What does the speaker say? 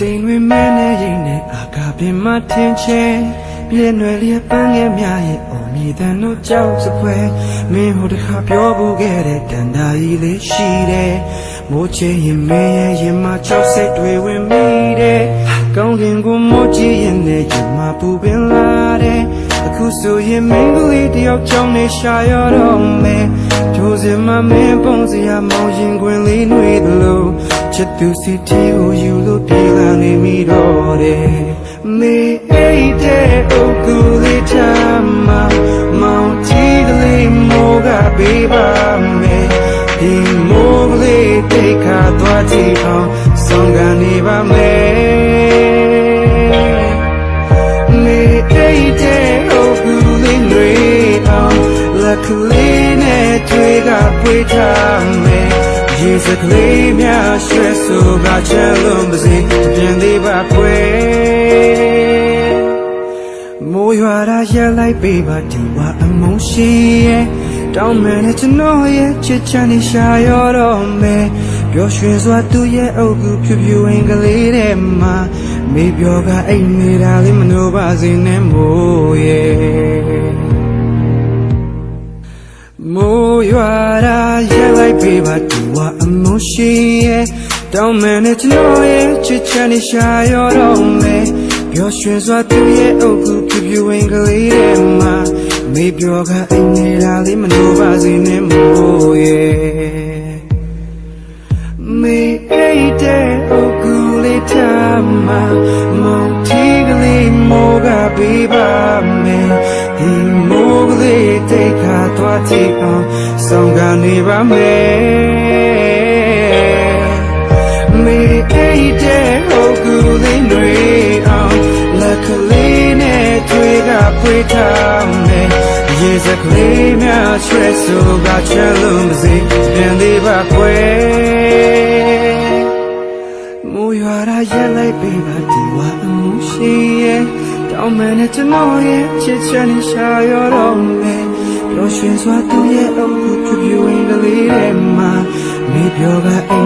တိမ်တွေမဲနေရင်နဲ့အာကာပင်မှထင်ချဲပြည့်နွယ်လျက်ပန်းငယ်များရဲ့အော်မြည်တဲ့တို့ကြောက်စပွဲမင်းဟိုတခါပြောဘူးခဲ့တဲ့တန်တာကြီးလေးရှိတယ်မိုးချင်ရင်မင်းရဲ့ရင်မှာကြောက်စိတ်တွေဝင်မိတယ်ကောင်းကင်ကိုမိုးကြည့်ရင်လည်းရင်မှာပူပင်လာတယ်အခုဆိုရင်မင်းကလေးတယောက်ကြောင့်နေရှာရတော့မယ်ကြိုးစင်မမင်းပုံစရာမောင်ရင်ခွင်လေးနှွေးသလိုချစ်သူစီတီကိုယူလို့ပြေးလာနေမိတော့တယ်မေအိတ်တဲ့အုပ်ကူလေးချမ်းမှာမောင်ကြီးကလေးမိုးကပေးပါမယ်ဒီမိုးကလေးတိတ်ခါသွားကြည့်အောင်ဆောင်ကနေပါမယ်မေအိတ်တဲ့အုပ်ကူလေးနှွေးအောင်လက်ကလေးနဲ့တွေ့ကပွေးထားမယ်ရေစကလေးများရွှဲဆိုကချဲလုံးပါစေပြန်သေးပါခွဲမိုးရွာတာရက်လိုက်ပေးပါဒီဝါအမုန်းရှိရဲ့တောင်းမယ်နဲ့ကျွန်တော်ရဲ့ချစ်ချမ်းနေရှာရတော့မယ်ပျော်ရွှင်စွာသူ့ရဲ့အုပ်ကူဖြူဖြူဝင်းကလေးတဲ့မှာမေးပြောကအိမ်နေတာလေးမနှိုးပါစေနဲ့မိုးရဲ့မိုးရွာတာရက်လိုက်ပေးပါဒီဝါအမုန်းရှိရဲ့တောင်းမယ်နဲ့ကျွန်တော်ရဲ့ချစ်ချမ်းနေရှာရတော့မယ်ပျော်ရွှင်စွာသူ့ရဲ့အုပ်ကူဖြူဖြူဝင်းကလေးတဲ့မှာမေးပြောကအိမ်နေတာလေးမနှိုးပါစေနဲ့မိုးရဲ့မေးအိတ်တဲ့အုပ်ကူလေးထားမှာမောင်တီကလေးမိုးကပေးပါမယ်ဒီမိုးကလေးတိတ်ခါသွားကြည့်အောင်ဆောင်ကနေပါမယ်မေးအိတ်တဲ့အုပ်ကူလေးတွေအောင်လက်ကလေးနဲ့တွေ့ကပွေးထားမယ်ရေစကလေးများရွှဲဆိုကချဲလုံးပါစေပြန်သေးပါခွဲမိုးရွာတာရက်လိုက်ပေးပါဒီဝါအမှုရှိရဲ့တောင်းမယ်နဲ့ကျွန်တော်ရဲ့ချစ်ချမ်းနေရှာရတော့မယ်ပျော်ရွှင်စွာသူ့ရဲ့အုပ်ကူဖြူဖြူဝင်းကလေးထဲမှာမေးပြောကအိ